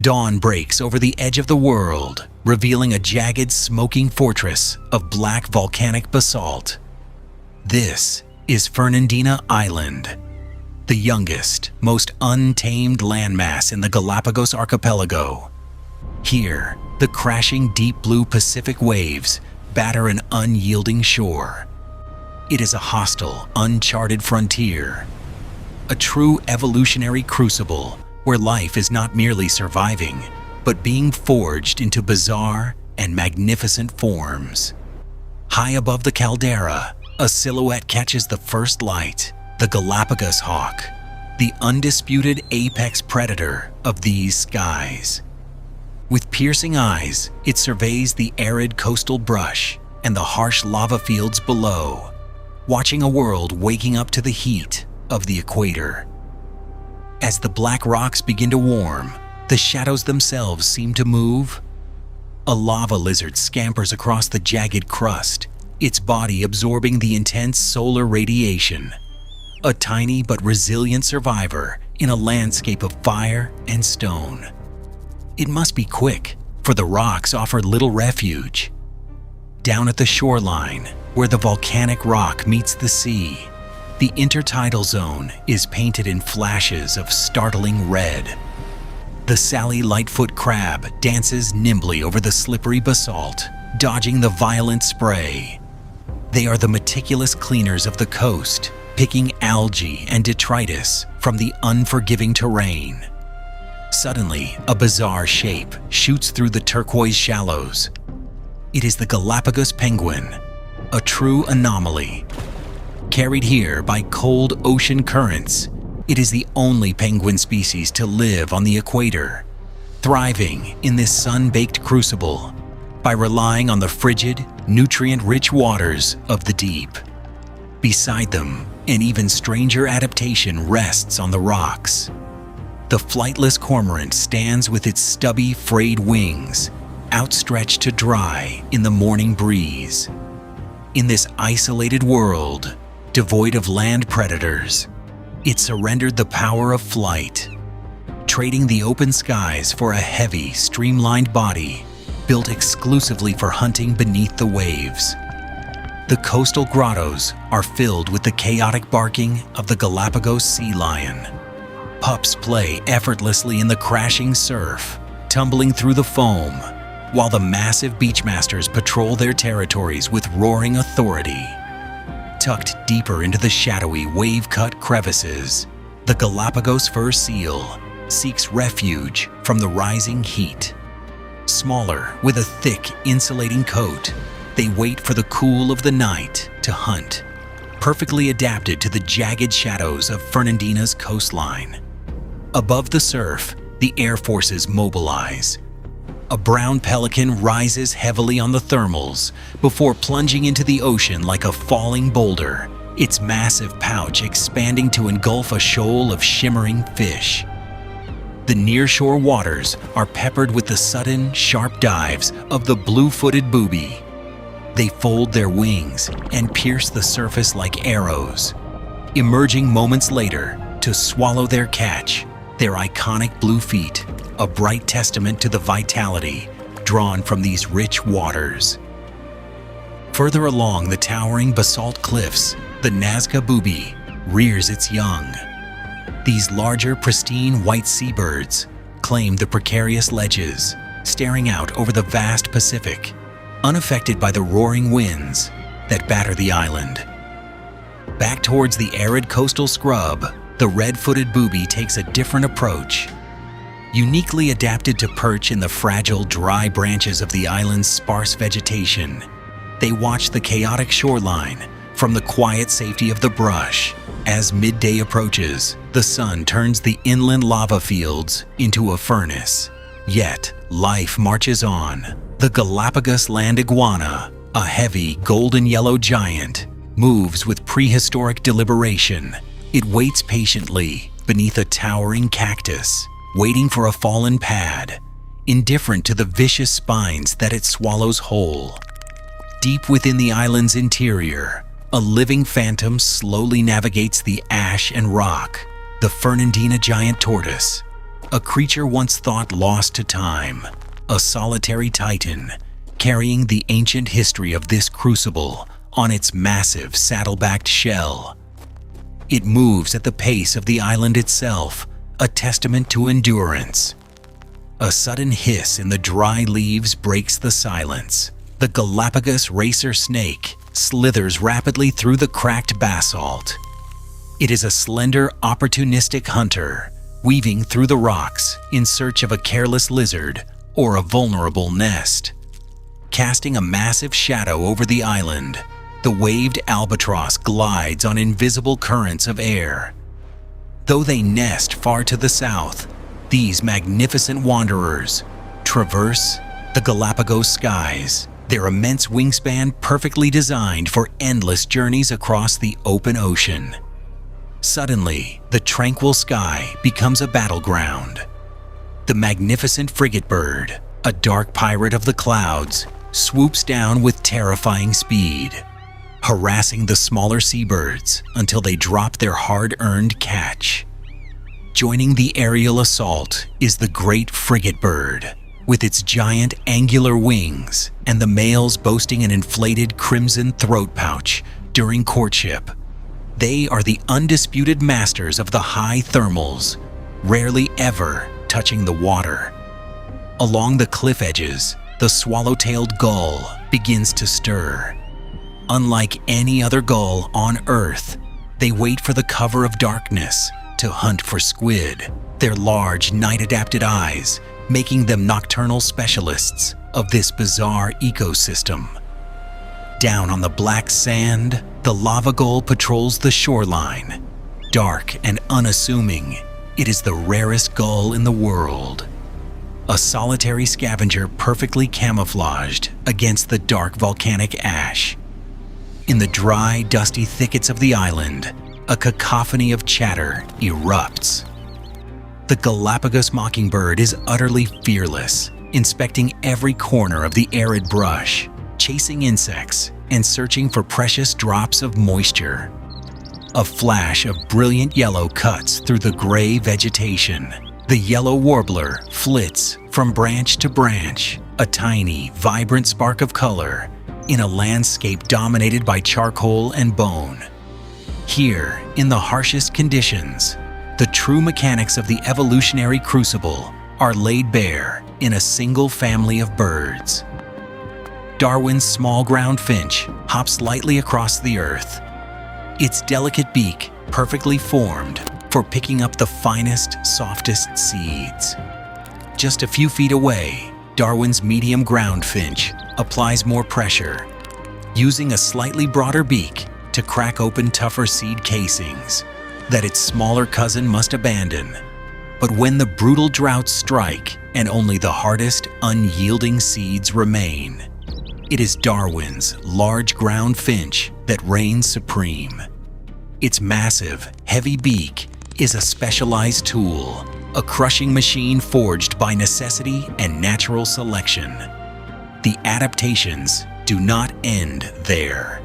Dawn breaks over the edge of the world, revealing a jagged, smoking fortress of black volcanic basalt. This is Fernandina Island, the youngest, most untamed landmass in the Galápagos archipelago. Here, the crashing deep blue Pacific waves batter an unyielding shore. It is a hostile, uncharted frontier, a true evolutionary crucible where life is not merely surviving, but being forged into bizarre and magnificent forms. High above the caldera, a silhouette catches the first light, the Galápagos hawk, the undisputed apex predator of these skies. With piercing eyes, it surveys the arid coastal brush and the harsh lava fields below, watching a world waking up to the heat of the equator. As the black rocks begin to warm, the shadows themselves seem to move. A lava lizard scampers across the jagged crust, its body absorbing the intense solar radiation. A tiny but resilient survivor in a landscape of fire and stone. It must be quick, for the rocks offer little refuge. Down at the shoreline, where the volcanic rock meets the sea, the intertidal zone is painted in flashes of startling red. The Sally Lightfoot crab dances nimbly over the slippery basalt, dodging the violent spray. They are the meticulous cleaners of the coast, picking algae and detritus from the unforgiving terrain. Suddenly, a bizarre shape shoots through the turquoise shallows. It is the Galápagos penguin, a true anomaly. Carried here by cold ocean currents, it is the only penguin species to live on the equator, thriving in this sun-baked crucible by relying on the frigid, nutrient-rich waters of the deep. Beside them, an even stranger adaptation rests on the rocks. The flightless cormorant stands with its stubby, frayed wings, outstretched to dry in the morning breeze. In this isolated world, devoid of land predators, it surrendered the power of flight, trading the open skies for a heavy, streamlined body built exclusively for hunting beneath the waves. The coastal grottos are filled with the chaotic barking of the Galápagos sea lion. Pups play effortlessly in the crashing surf, tumbling through the foam, while the massive beachmasters patrol their territories with roaring authority. Tucked deeper into the shadowy, wave-cut crevices, the Galápagos fur seal seeks refuge from the rising heat. Smaller, with a thick, insulating coat, they wait for the cool of the night to hunt, perfectly adapted to the jagged shadows of Fernandina's coastline. Above the surf, the air forces mobilize. A brown pelican rises heavily on the thermals before plunging into the ocean like a falling boulder, its massive pouch expanding to engulf a shoal of shimmering fish. The nearshore waters are peppered with the sudden, sharp dives of the blue-footed booby. They fold their wings and pierce the surface like arrows, emerging moments later to swallow their catch, their iconic blue feet, a bright testament to the vitality drawn from these rich waters. Further along the towering basalt cliffs, the Nazca booby rears its young. These larger, pristine white seabirds claim the precarious ledges, staring out over the vast Pacific, unaffected by the roaring winds that batter the island. Back towards the arid coastal scrub, the red-footed booby takes a different approach. Uniquely adapted to perch in the fragile, dry branches of the island's sparse vegetation, they watch the chaotic shoreline from the quiet safety of the brush. As midday approaches, the sun turns the inland lava fields into a furnace. Yet, life marches on. The Galápagos land iguana, a heavy, golden yellow giant, moves with prehistoric deliberation. It waits patiently beneath a towering cactus, waiting for a fallen pad, indifferent to the vicious spines that it swallows whole. Deep within the island's interior, a living phantom slowly navigates the ash and rock, the Fernandina giant tortoise. a creature once thought lost to time, a solitary titan, carrying the ancient history of this crucible on its massive saddle-backed shell. It moves at the pace of the island itself, a testament to endurance. A sudden hiss in the dry leaves breaks the silence. The Galápagos racer snake slithers rapidly through the cracked basalt. It is a slender, opportunistic hunter, weaving through the rocks in search of a careless lizard or a vulnerable nest. Casting a massive shadow over the island, the waved albatross glides on invisible currents of air. Though they nest far to the south, these magnificent wanderers traverse the Galápagos skies, their immense wingspan perfectly designed for endless journeys across the open ocean. Suddenly, the tranquil sky becomes a battleground. The magnificent frigate bird, a dark pirate of the clouds, swoops down with terrifying speed, harassing the smaller seabirds until they drop their hard-earned catch. Joining the aerial assault is the great frigate bird, with its giant angular wings and the males boasting an inflated crimson throat pouch during courtship. They are the undisputed masters of the high thermals, rarely ever touching the water. Along the cliff edges, the swallow-tailed gull begins to stir. Unlike any other gull on Earth, they wait for the cover of darkness to hunt for squid, their large night-adapted eyes making them nocturnal specialists of this bizarre ecosystem. Down on the black sand, the lava gull patrols the shoreline. Dark and unassuming, it is the rarest gull in the world. A solitary scavenger perfectly camouflaged against the dark volcanic ash. In the dry, dusty thickets of the island, a cacophony of chatter erupts. The Galápagos mockingbird is utterly fearless, inspecting every corner of the arid brush, chasing insects and searching for precious drops of moisture. A flash of brilliant yellow cuts through the gray vegetation. The yellow warbler flits from branch to branch, a tiny, vibrant spark of color in a landscape dominated by charcoal and bone. Here, in the harshest conditions, the true mechanics of the evolutionary crucible are laid bare in a single family of birds. Darwin's small ground finch hops lightly across the earth, its delicate beak perfectly formed for picking up the finest, softest seeds. Just a few feet away, Darwin's medium ground finch applies more pressure, using a slightly broader beak to crack open tougher seed casings that its smaller cousin must abandon. But when the brutal droughts strike and only the hardest, unyielding seeds remain, it is Darwin's large ground finch that reigns supreme. Its massive, heavy beak is a specialized tool, a crushing machine forged by necessity and natural selection. The adaptations do not end there.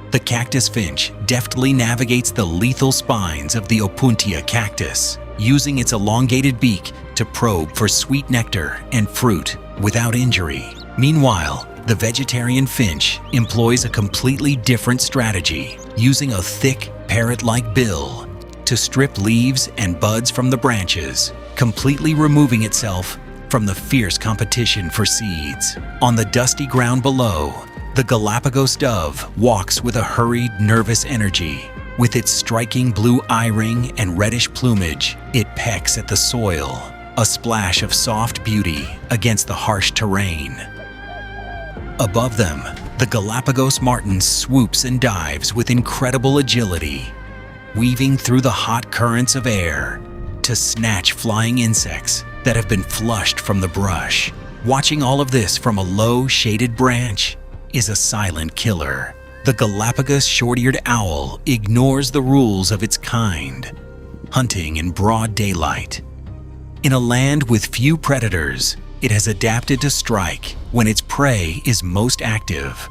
The cactus finch deftly navigates the lethal spines of the Opuntia cactus, using its elongated beak to probe for sweet nectar and fruit without injury. Meanwhile, the vegetarian finch employs a completely different strategy, using a thick, parrot-like bill to strip leaves and buds from the branches, completely removing itself from the fierce competition for seeds. On the dusty ground below, the Galápagos dove walks with a hurried, nervous energy. With its striking blue eye-ring and reddish plumage, it pecks at the soil, a splash of soft beauty against the harsh terrain. Above them, the Galápagos martin swoops and dives with incredible agility, weaving through the hot currents of air to snatch flying insects that have been flushed from the brush. Watching all of this from a low, shaded branch is a silent killer. The Galápagos short-eared owl ignores the rules of its kind, hunting in broad daylight. In a land with few predators, it has adapted to strike when its prey is most active,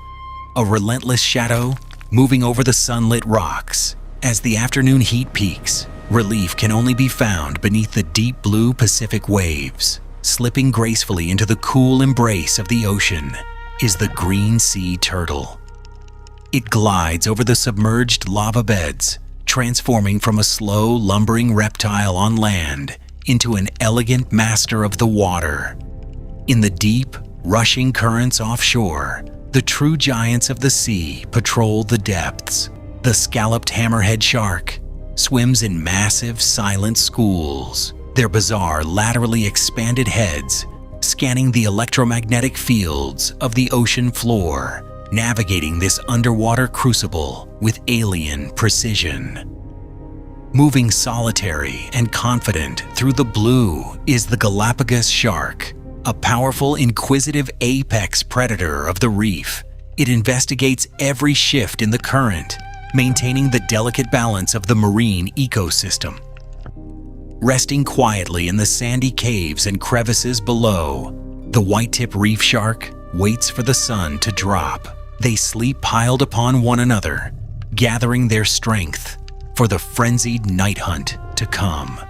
a relentless shadow moving over the sunlit rocks. As the afternoon heat peaks, Relief can only be found beneath the deep blue Pacific waves. Slipping gracefully into the cool embrace of the ocean is the green sea turtle. It glides over the submerged lava beds, transforming from a slow, lumbering reptile on land into an elegant master of the water. In the deep, rushing currents offshore, the true giants of the sea patrol the depths. The scalloped hammerhead shark swims in massive, silent schools, their bizarre, laterally expanded heads scanning the electromagnetic fields of the ocean floor, navigating this underwater crucible with alien precision. Moving solitary and confident through the blue is the Galápagos shark, a powerful, inquisitive apex predator of the reef. It investigates every shift in the current, maintaining the delicate balance of the marine ecosystem. Resting quietly in the sandy caves and crevices below, the white-tip reef shark waits for the sun to drop. They sleep piled upon one another, gathering their strength for the frenzied night hunt to come.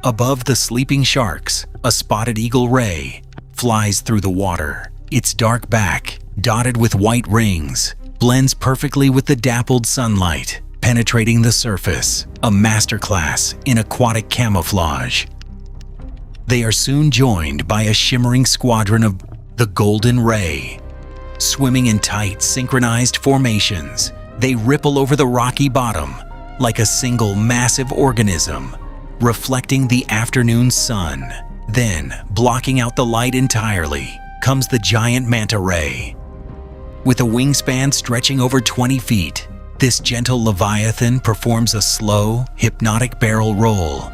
Above the sleeping sharks, a spotted eagle ray flies through the water. Its dark back, dotted with white rings, blends perfectly with the dappled sunlight, penetrating the surface, a masterclass in aquatic camouflage. They are soon joined by a shimmering squadron of the golden ray. Swimming in tight, synchronized formations, they ripple over the rocky bottom like a single massive organism, reflecting the afternoon sun. Then, blocking out the light entirely, comes the giant manta ray. With a wingspan stretching over 20 feet, this gentle leviathan performs a slow, hypnotic barrel roll,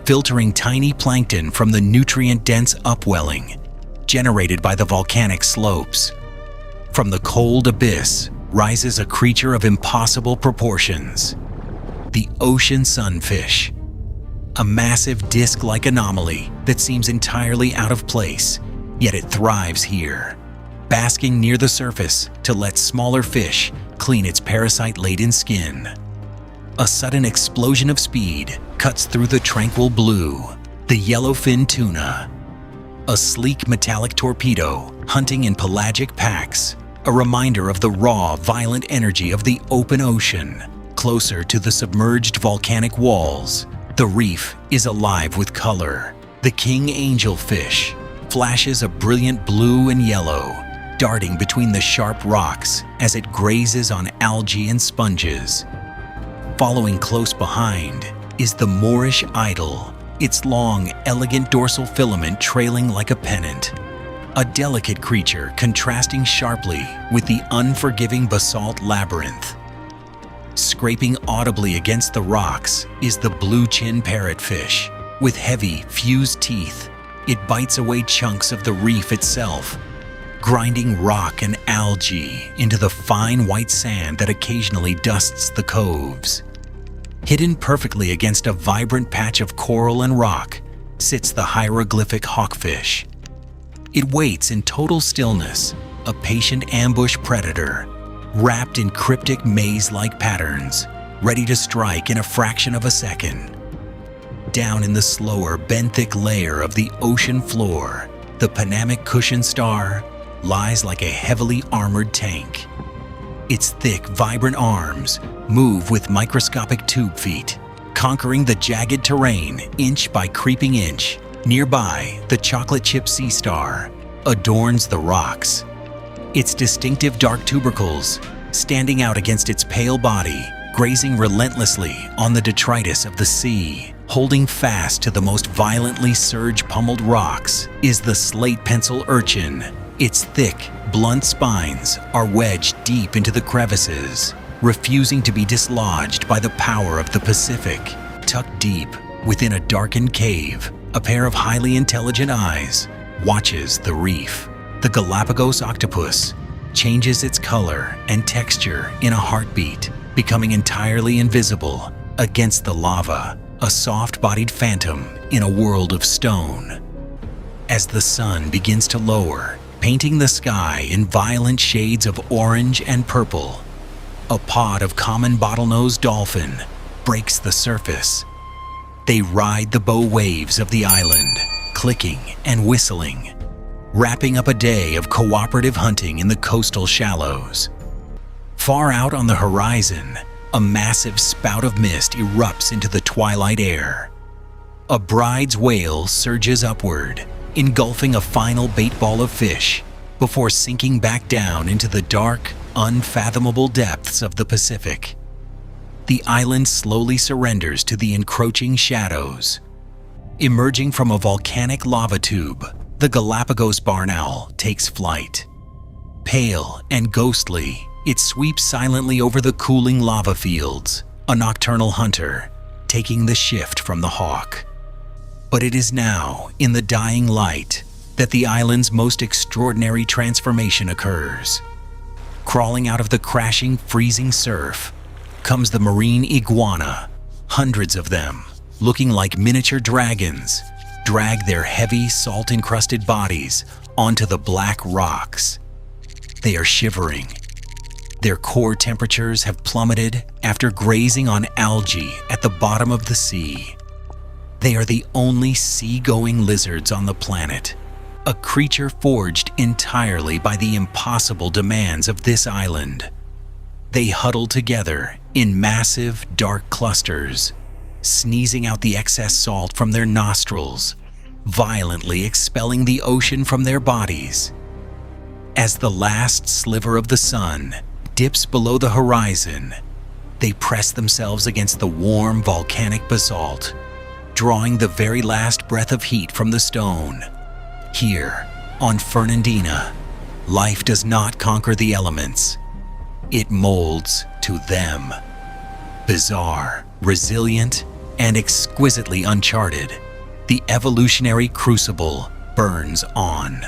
filtering tiny plankton from the nutrient-dense upwelling generated by the volcanic slopes. From the cold abyss rises a creature of impossible proportions, the ocean sunfish, a massive disc-like anomaly that seems entirely out of place, yet it thrives here, basking near the surface to let smaller fish clean its parasite-laden skin. A sudden explosion of speed cuts through the tranquil blue, the yellowfin tuna, a sleek metallic torpedo hunting in pelagic packs, a reminder of the raw, violent energy of the open ocean. Closer to the submerged volcanic walls, the reef is alive with color. The king angelfish flashes a brilliant blue and yellow, darting between the sharp rocks as it grazes on algae and sponges. Following close behind is the Moorish idol, its long, elegant dorsal filament trailing like a pennant. A delicate creature contrasting sharply with the unforgiving basalt labyrinth. Scraping audibly against the rocks is the blue-chin parrotfish. With heavy, fused teeth, it bites away chunks of the reef itself, grinding rock and algae into the fine white sand that occasionally dusts the coves. Hidden perfectly against a vibrant patch of coral and rock sits the hieroglyphic hawkfish. It waits in total stillness, a patient ambush predator, wrapped in cryptic maze-like patterns, ready to strike in a fraction of a second. Down in the slower, benthic layer of the ocean floor, the Panamic cushion star lies like a heavily armored tank. Its thick, vibrant arms move with microscopic tube feet, conquering the jagged terrain inch by creeping inch. Nearby, the chocolate chip sea star adorns the rocks, its distinctive dark tubercles standing out against its pale body, grazing relentlessly on the detritus of the sea. Holding fast to the most violently surge-pummeled rocks is the slate pencil urchin. Its thick, blunt spines are wedged deep into the crevices, refusing to be dislodged by the power of the Pacific. Tucked deep within a darkened cave, a pair of highly intelligent eyes watches the reef. The Galápagos octopus changes its color and texture in a heartbeat, becoming entirely invisible against the lava, a soft-bodied phantom in a world of stone. As the sun begins to lower, painting the sky in violent shades of orange and purple, a pod of common bottlenose dolphin breaks the surface, They ride the bow waves of the island, clicking and whistling, wrapping up a day of cooperative hunting in the coastal shallows. Far out on the horizon, a massive spout of mist erupts into the twilight air. A bride's wail surges upward, engulfing a final bait ball of fish before sinking back down into the dark, unfathomable depths of the Pacific. The island slowly surrenders to the encroaching shadows. Emerging from a volcanic lava tube, the Galápagos barn owl takes flight. Pale and ghostly, it sweeps silently over the cooling lava fields, a nocturnal hunter, taking the shift from the hawk. But it is now, in the dying light, that the island's most extraordinary transformation occurs. Crawling out of the crashing, freezing surf comes the marine iguana. Hundreds of them, looking like miniature dragons, drag their heavy, salt-encrusted bodies onto the black rocks. They are shivering. Their core temperatures have plummeted after grazing on algae at the bottom of the sea. They are the only sea-going lizards on the planet, a creature forged entirely by the impossible demands of this island. They huddle together in massive, dark clusters, sneezing out the excess salt from their nostrils, violently expelling the ocean from their bodies. As the last sliver of the sun dips below the horizon, they press themselves against the warm volcanic basalt, drawing the very last breath of heat from the stone. Here, on Fernandina, life does not conquer the elements. It molds to them. Bizarre, resilient, and exquisitely uncharted, the evolutionary crucible burns on.